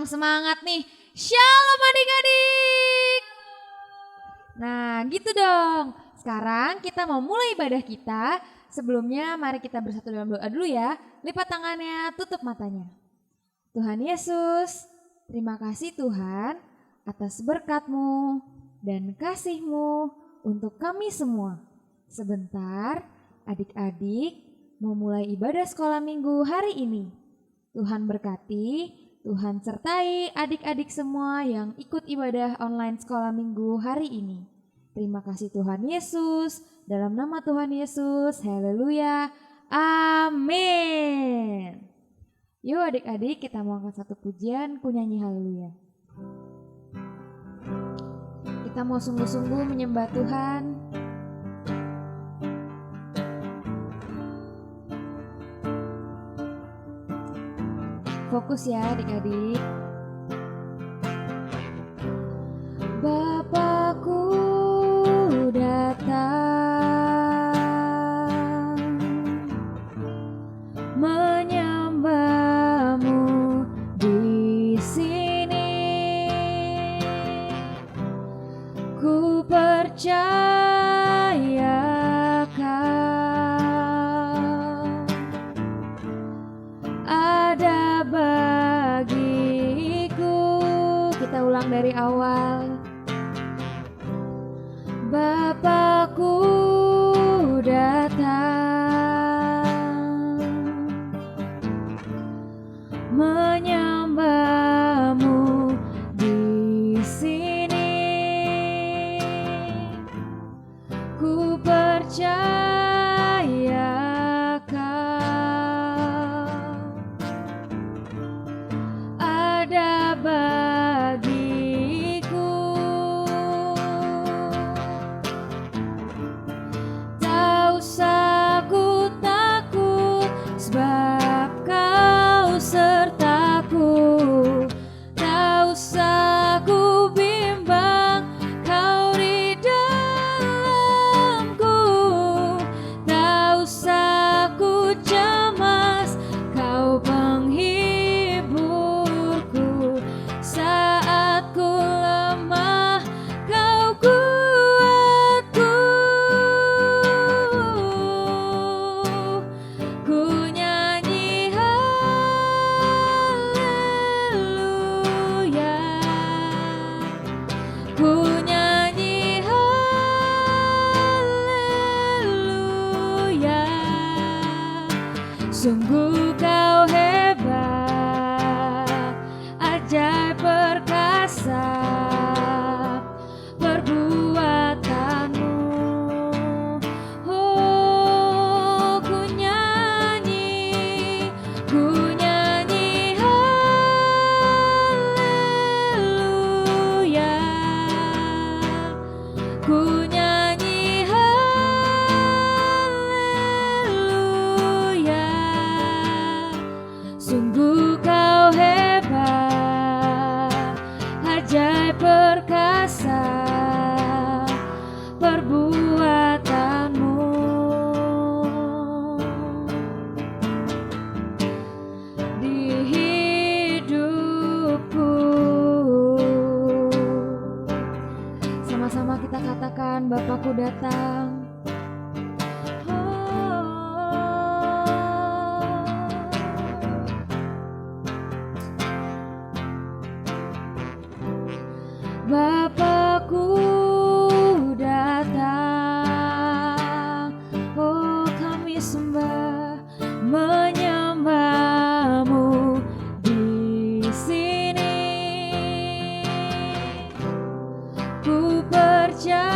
semangat nih. Shalom adik-adik. Nah gitu dong. Sekarang kita mau mulai ibadah kita. Sebelumnya mari kita bersatu dalam doa dulu ya. Lipat tangannya, tutup matanya. Tuhan Yesus, terima kasih Tuhan atas berkat-Mu dan kasih-Mu untuk kami semua. Sebentar, adik-adik mau mulai ibadah sekolah minggu hari ini. Tuhan berkati, Tuhan sertai adik-adik semua yang ikut ibadah online sekolah minggu hari ini. Terima kasih Tuhan Yesus, dalam nama Tuhan Yesus, haleluya, amin. Yuk adik-adik kita mau angkat satu pujian, ku nyanyi haleluya. Kita mau sungguh-sungguh menyembah Tuhan. Fokus ya adik-adik. Bapakku datang menyembah-Mu di sini. Ku percaya ada bagiku. Kita ulang dari awal. Bapakku datang menyembah-Mu di sini. Ku percaya ada bagiku. Tak usah ku takut, sebab Kau sertaku. Tak usah ku bimbang, Kau di dalamku. Tak usah ku cemas, Kau penghiburku. Saat ku lemah, Kau kuatku. Ku nyanyi haleluya. Ku nyanyi haleluya. Sungguh Kau hebat, ajaib perkasa perbuatan-Mu. Oh, ku nyanyi haleluya. Ku nyanyi haleluya. Sungguh Kau hebat, ajaib perkasa perbuatan-Mu. Di hidupku, sama-sama kita katakan, Bapakku datang. Bapakku datang, oh kami sembah, menyembah-Mu di sini. Ku percaya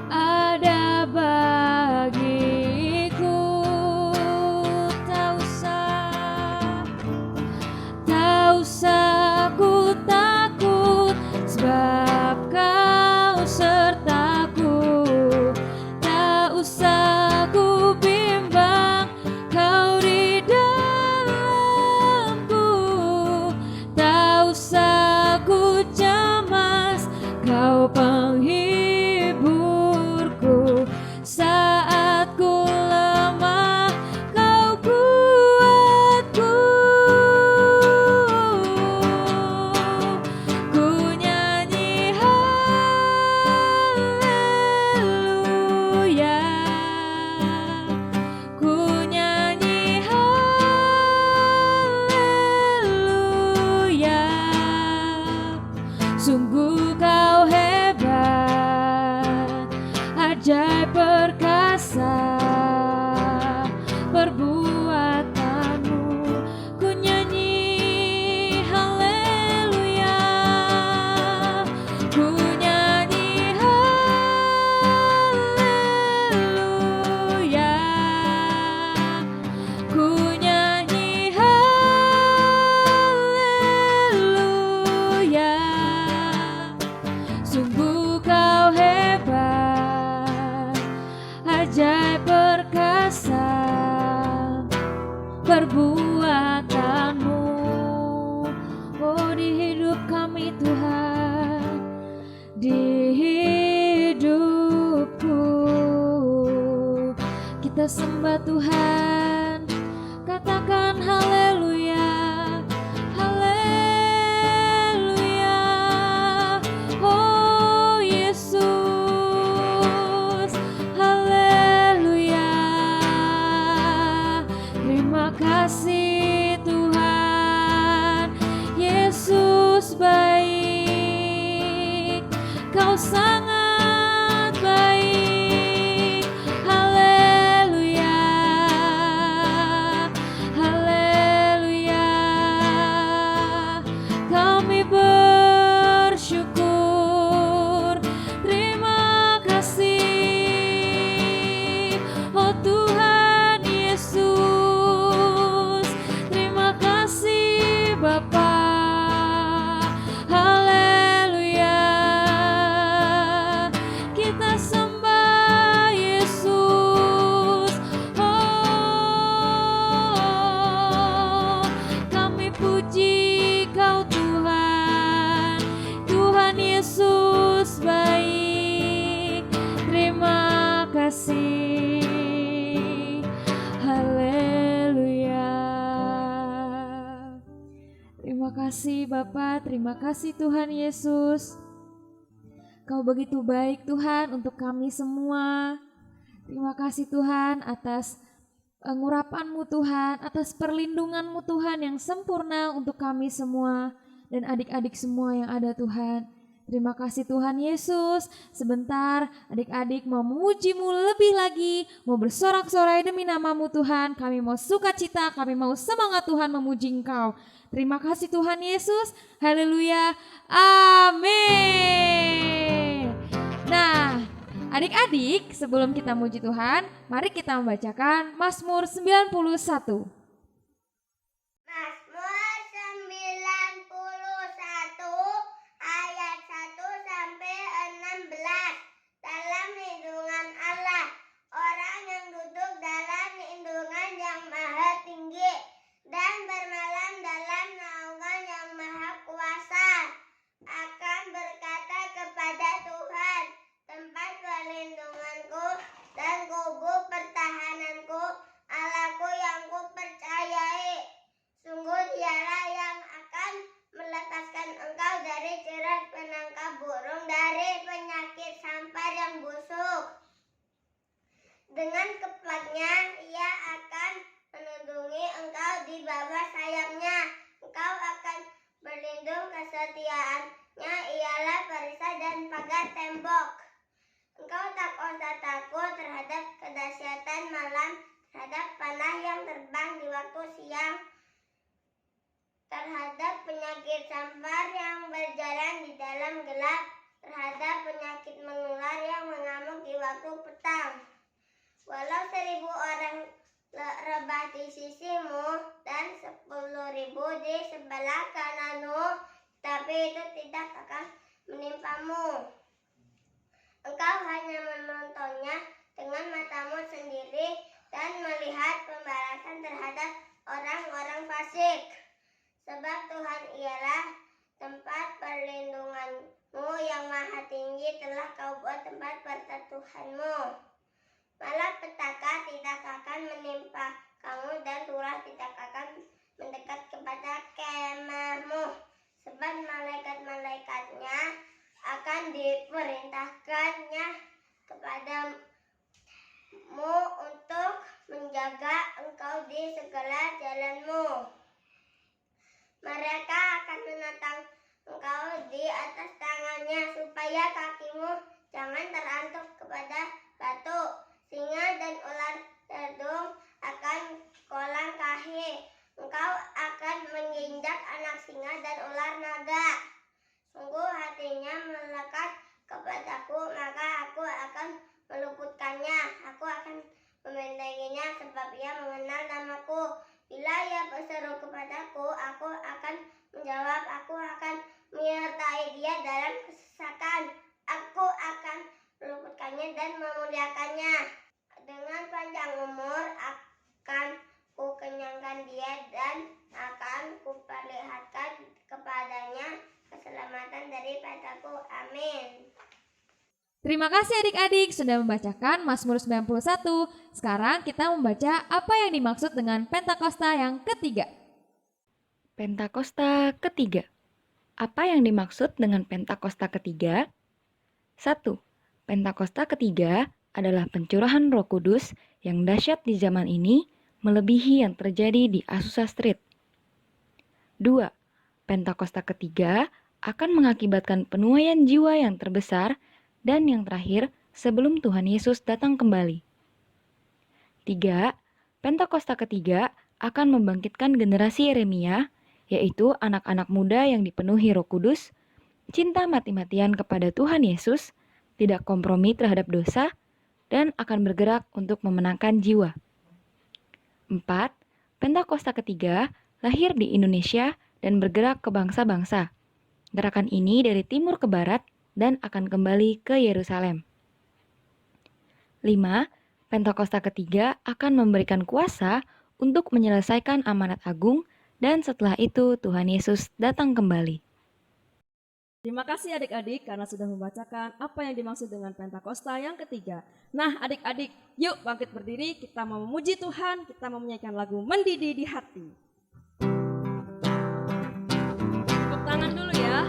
ada bagiku. Tak usah perbuatan-Mu. Oh, di hidup kami Tuhan, di hidupku kita sembah Tuhan, katakan haleluya, haleluya. Oh Yesus, haleluya. Terima kasih Tuhan, Yesus baik, Kau sangat baik. Haleluya, haleluya. Kami bersyukur, terima kasih. Oh Tuhan Yesus, terima kasih Bapa. Haleluya, kita sembah Yesus. Oh, kami puji Kau Tuhan, Tuhan Yesus baik. Terima kasih. Haleluya. Terima kasih Bapa, terima kasih Tuhan Yesus. Kau begitu baik Tuhan untuk kami semua. Terima kasih Tuhan atas ngurapan-Mu Tuhan, atas perlindungan-Mu Tuhan yang sempurna untuk kami semua dan adik-adik semua yang ada Tuhan. Terima kasih Tuhan Yesus. Sebentar adik-adik mau memuji-Mu lebih lagi, mau bersorak-sorai demi nama-Mu Tuhan. Kami mau sukacita, kami mau semangat Tuhan memuji Engkau. Terima kasih Tuhan Yesus. Haleluya. Amin. Nah, adik-adik, sebelum kita muji Tuhan, mari kita membacakan Mazmur 91. Mazmur 91 ayat 1 sampai 16. Dalam lindungan Allah, orang yang duduk dalam lindungan yang maha tinggi dan bermalam dalam naungan yang maha kuasa akan berkata kepada Tuhan, tempat perlindunganku dan kubu pertahananku, Allahku yang kupercayai. Sungguh Dialah yang akan melepaskan engkau dari jerat penangkap burung, dari penyakit sampar yang busuk. Dengan kepatnya Ia akan melindungi engkau di bawah sayapnya. Engkau akan berlindung, kesetiaannya ialah perisai dan pagar tembok. Engkau tak usah takut terhadap kedahsyatan malam, terhadap panah yang terbang di waktu siang, terhadap penyakit sampar yang berjalan di dalam gelap, terhadap penyakit menular yang mengamuk di waktu petang. Walau 1.000 orang rebah di sisimu dan 10.000 di sebelah kananmu, tapi itu tidak akan menimpamu. Engkau hanya menontonnya dengan matamu sendiri dan melihat pembalasan terhadap orang-orang fasik. Sebab Tuhan ialah tempat perlindunganmu, yang maha tinggi telah Kau buat tempat perteduhanmu. Malapetaka tidak akan menimpa kamu dan turah tidak akan mendekat kepada kemahmu. Sebab malaikat-malaikatnya akan diperintahkannya kepadamu untuk menjaga engkau di segala jalanmu. Mereka akan menatang engkau di atas tangannya, supaya kakimu jangan terantuk kepada batu. Singa dan ular dedung akan kau langkahi. Engkau akan menginjak anak singa dan ular naga. Sungguh hatinya melekat kepadaku, maka aku akan meluputkannya. Aku akan membentenginya, sebab ia mengenal namaku. Bila ia berseru kepadaku, aku akan menjawab. Aku akan menyertai dia dalam kesesakan. Aku dia dan akan kuperlihatkan kepadanya keselamatan daripadaku. Amin. Terima kasih adik-adik sudah membacakan Mazmur 91. Sekarang kita membaca apa yang dimaksud dengan Pentakosta yang ketiga. Pentakosta ketiga. Apa yang dimaksud dengan Pentakosta ketiga? 1. Pentakosta ketiga adalah pencurahan Roh Kudus yang dahsyat di zaman ini melebihi yang terjadi di Azusa Street. 2. Pentakosta ketiga akan mengakibatkan penuaian jiwa yang terbesar dan yang terakhir sebelum Tuhan Yesus datang kembali. 3. Pentakosta ketiga akan membangkitkan generasi Yeremia, yaitu anak-anak muda yang dipenuhi Roh Kudus, cinta mati-matian kepada Tuhan Yesus, tidak kompromi terhadap dosa, dan akan bergerak untuk memenangkan jiwa. 4. Pentakosta ketiga lahir di Indonesia dan bergerak ke bangsa-bangsa. Gerakan ini dari timur ke barat dan akan kembali ke Yerusalem. 5. Pentakosta ketiga akan memberikan kuasa untuk menyelesaikan amanat agung dan setelah itu Tuhan Yesus datang kembali. Terima kasih adik-adik karena sudah membacakan apa yang dimaksud dengan Pentakosta yang ketiga. Nah adik-adik, yuk bangkit berdiri, kita mau memuji Tuhan, kita mau menyanyikan lagu Mendidih di Hati. Tepuk tangan dulu ya.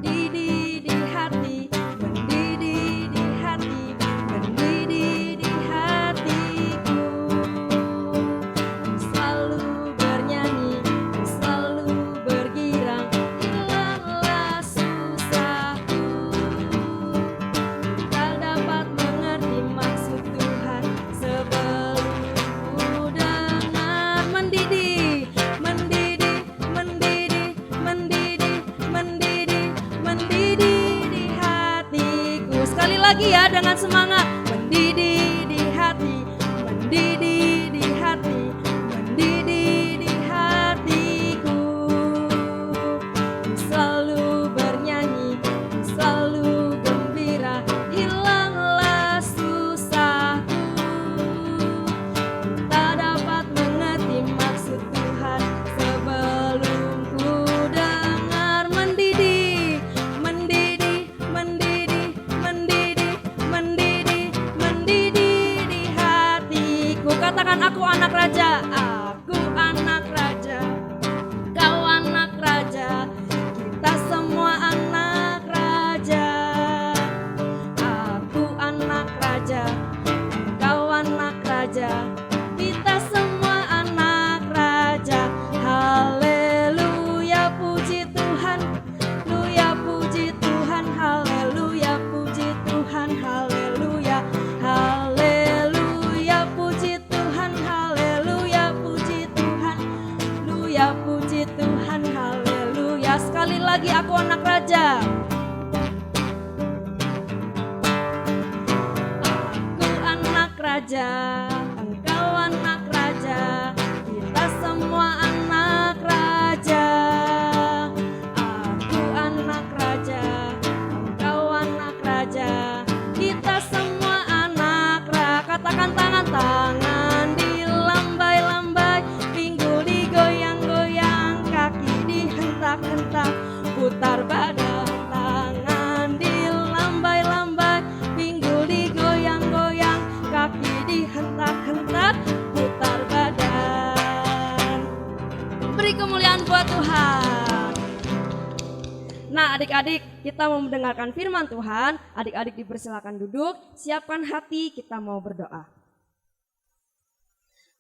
Mendidih di hati, mendidih di hati, mendidih di hatiku. Selalu bernyanyi, selalu bergirang, hilanglah susahku. Tak dapat mengerti maksud Tuhan sebelum ku dengar. Mendidih, mendidih, mendidih, mendidih, mendidih, mendidih di hatiku. Sekali lagi ya dengan semangat. Mendidih di hati, mendidih di hati, mendidih di hatiku. Selalu bernyanyi, selalu gembira, hilanglah susahku. Tak dapat mengerti maksud Tuhan sebelum ku dengar. Mendidih, mendidih, mendidih, mendidih, mendidih, mendidih di hatiku. Katakan aku anak raja, aku anak raja, kau anak raja, kita semua anak raja. Aku anak raja, kau anak raja, kita semua anak raja. Haleluya, puji Tuhan, haleluya, puji Tuhan, haleluya, puji Tuhan, haleluya, haleluya, puji Tuhan, haleluya, puji Tuhan, haleluya, puji Tuhan, haleluya. Sekali lagi aku anak raja. Aku anak raja, engkau anak raja, kita semua anak raja. Aku anak raja, engkau anak raja, kita semua anak raja. Katakan tangan-tangan dilambai-lambai, pinggul digoyang-goyang, kaki dihentak-hentak, putar badan. Tangan dilambai-lambai, pinggul digoyang-goyang, kaki dihentak-hentak, putar badan. Beri kemuliaan buat Tuhan. Nah adik-adik, kita mau mendengarkan firman Tuhan. Adik-adik dipersilakan duduk, siapkan hati, kita mau berdoa.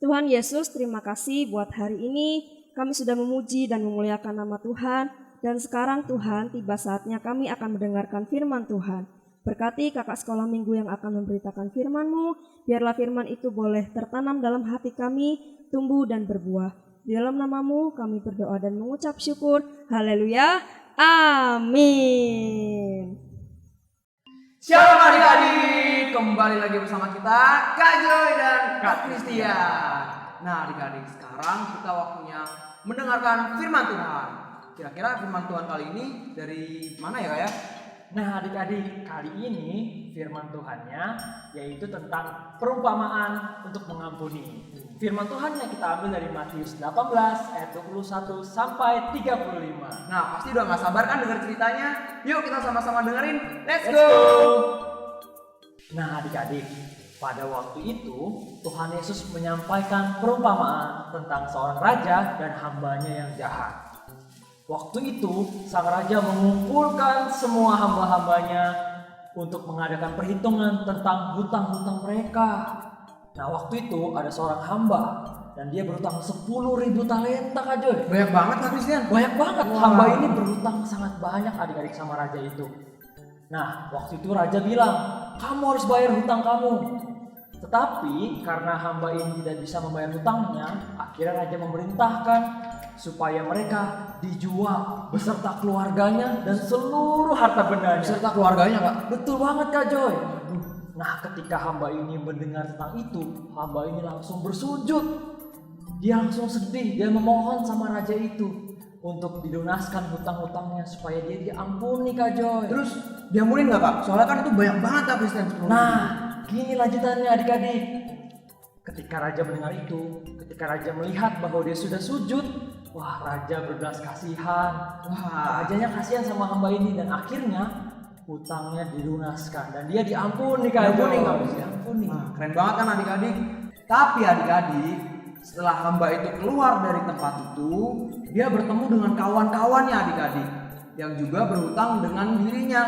Tuhan Yesus, terima kasih buat hari ini. Kami sudah memuji dan memuliakan nama Tuhan. Dan sekarang Tuhan, tiba saatnya kami akan mendengarkan firman Tuhan. Berkati kakak sekolah minggu yang akan memberitakan firman-Mu. Biarlah firman itu boleh tertanam dalam hati kami, tumbuh dan berbuah. Di dalam nama-Mu kami berdoa dan mengucap syukur. Haleluya. Amin. Shalom adik-adik, kembali lagi bersama kita Kak Joy dan Kak Christian. Nah adik-adik, sekarang kita waktunya mendengarkan firman Tuhan. Kira-kira firman Tuhan kali ini dari mana ya Kak ya? Nah adik-adik, kali ini firman Tuhannya yaitu tentang perumpamaan untuk mengampuni. Firman Tuhan yang kita ambil dari Matius 18 ayat 21 sampai 35. Nah, pasti udah gak sabar kan denger ceritanya? Yuk kita sama-sama dengerin. Let's go! Nah adik-adik, pada waktu itu Tuhan Yesus menyampaikan perumpamaan tentang seorang raja dan hambanya yang jahat. Waktu itu sang raja mengumpulkan semua hamba-hambanya untuk mengadakan perhitungan tentang hutang-hutang mereka. Nah waktu itu ada seorang hamba dan dia berhutang 10.000 talenta Kak Joy. Banyak banget Kak Christian. Banyak banget. Wow. Hamba ini berhutang sangat banyak adik-adik sama raja itu. Nah waktu itu raja bilang, kamu harus bayar hutang kamu. Tetapi karena hamba ini tidak bisa membayar hutangnya, akhirnya raja memerintahkan supaya mereka dijual beserta keluarganya dan seluruh harta bendanya. Beserta keluarganya Kak. Betul banget Kak Joy. Nah ketika hamba ini mendengar tentang itu, hamba ini langsung bersujud. Dia langsung sedih, dia memohon sama raja itu untuk dilunaskan hutang-hutangnya supaya dia diampuni Kak Joy. Terus diampunin gak Kak? Soalnya kan itu banyak banget Kak Christian. Nah gini lanjutannya adik-adik. Ketika raja mendengar itu, ketika raja melihat bahwa dia sudah sujud, wah raja berbelas kasihan. Wah rajanya kasihan sama hamba ini dan akhirnya hutangnya dilunaskan dan dia diampuni Kak Joy. Diampuni. Nah, keren banget kan adik-adik. Tapi adik-adik, setelah hamba itu keluar dari tempat itu, dia bertemu dengan kawan-kawannya adik-adik yang juga berhutang dengan dirinya.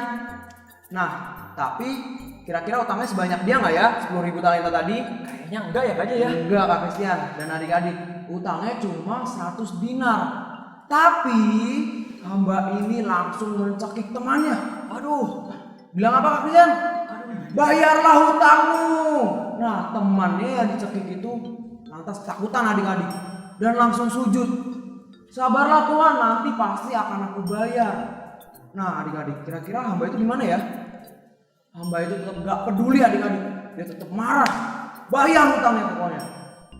Nah, tapi kira-kira utangnya sebanyak dia nggak ya? 10.000 talenta tadi? Kayaknya enggak ya Kak Joy ya? Enggak Kak Christian dan adik-adik, utangnya cuma 100 dinar. Tapi hamba ini langsung mencekik temannya. Aduh, bilang apa Kak Christian? Bayarlah hutangmu. Nah, temannya yang dicekik itu lantas takutan adik-adik dan langsung sujud. Sabarlah Tuhan, nanti pasti akan aku bayar. Nah adik-adik, kira-kira hamba itu gimana ya? Hamba itu tetap gak peduli adik-adik, dia tetap marah, bayar hutangnya pokoknya.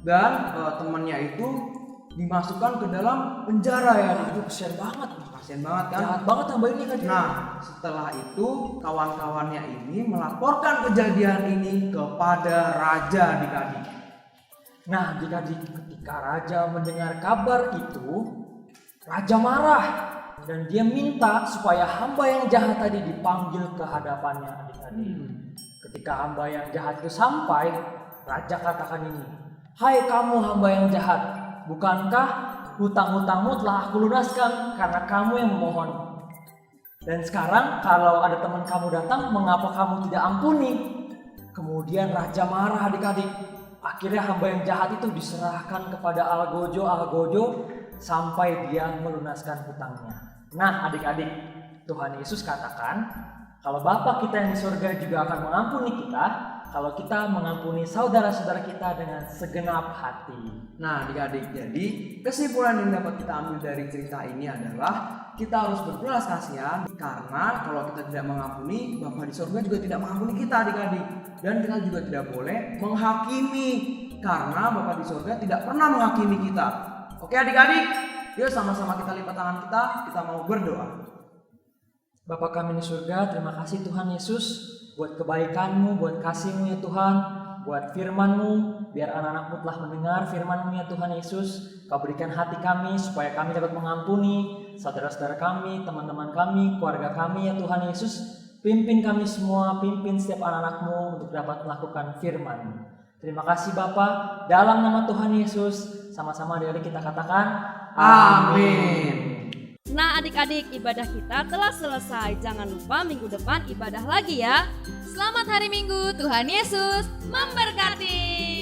Dan temannya itu dimasukkan ke dalam penjara ya. Aduh kasihan banget. Kasian banget kan? Jahat banget hamba ini Kak Joy. Nah setelah itu kawan-kawannya ini melaporkan kejadian ini kepada raja adik-adik. Nah adik-adik, ketika raja mendengar kabar itu, raja marah dan dia minta supaya hamba yang jahat tadi dipanggil ke hadapannya adik-adik. Ketika hamba yang jahat itu sampai, raja katakan ini, hai kamu hamba yang jahat, bukankah hutang-hutangmu telah aku lunaskan karena kamu yang memohon? Dan sekarang kalau ada teman kamu datang, mengapa kamu tidak ampuni? Kemudian raja marah adik-adik. Akhirnya hamba yang jahat itu diserahkan kepada Algojo sampai dia melunaskan hutangnya. Nah adik-adik, Tuhan Yesus katakan kalau Bapa kita yang di surga juga akan mengampuni kita kalau kita mengampuni saudara-saudara kita dengan segenap hati. Nah adik-adik, jadi kesimpulan yang dapat kita ambil dari cerita ini adalah kita harus berbelas kasihan karena kalau kita tidak mengampuni, Bapa di surga juga tidak mengampuni kita adik-adik. Dan kita juga tidak boleh menghakimi karena Bapa di surga tidak pernah menghakimi kita. Oke adik-adik, yuk sama-sama kita lipat tangan kita mau berdoa. Bapa kami di surga, terima kasih Tuhan Yesus buat kebaikan-Mu, buat kasih-Mu ya Tuhan, buat firman-Mu, biar anak-anak-Mu telah mendengar firman-Mu ya Tuhan Yesus. Kau berikan hati kami supaya kami dapat mengampuni saudara-saudara kami, teman-teman kami, keluarga kami ya Tuhan Yesus. Pimpin kami semua, pimpin setiap anak-anak-Mu untuk dapat melakukan firman-Mu. Terima kasih Bapa, dalam nama Tuhan Yesus, sama-sama adik-adik kita katakan, Amin. Nah adik-adik, ibadah kita telah selesai. Jangan lupa minggu depan ibadah lagi ya. Selamat hari Minggu, Tuhan Yesus memberkati.